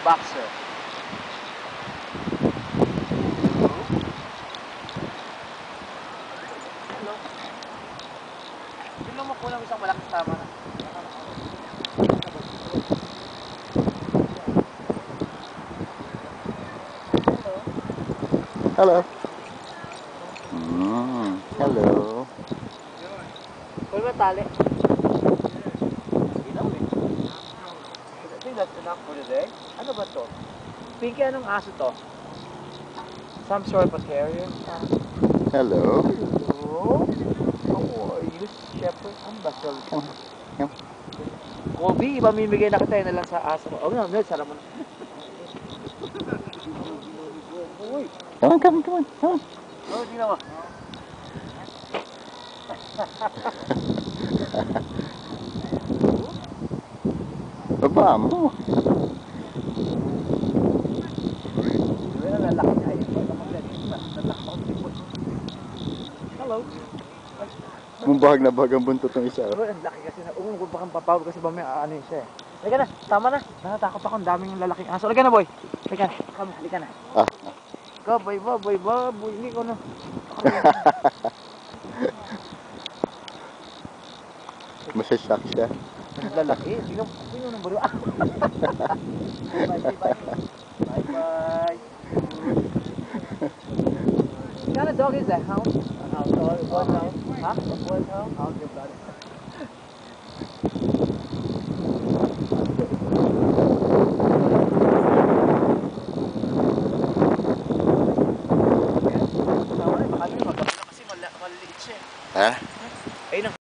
boxer. Hello. Tignan mo ko lang isang malaking tama na. Hello. Hello. Pwede ba tali? Ilaw eh. I think that's enough for today. Ano ba to? Pinky, anong aso to? Some sort of a terrier? Hello. Hello? How are you, shepherd? Ano ba? Come on. Kobe, mamimigay na kita na lang sa aso mo. Oh, no, sara mo na. Uy! Come on. Oh, tingnan mo. Baba mo. Hello. Bumbahag na bahag ang buntot ng isa. Pero ang laki kasi na bakang papawag kasi mamaya ano yun siya eh. Halika na, tama na. Natatakot ako, ang daming lalaking aso. Halika na boy. Halika na, halika na. Go boy. Hindi ko na. Masashock siya. Ang lalaki. Tingnan mo ng baro. Bye. What kind of dog is that? Hound? A hound. What hound? Huh? What hound? Hound, your brother.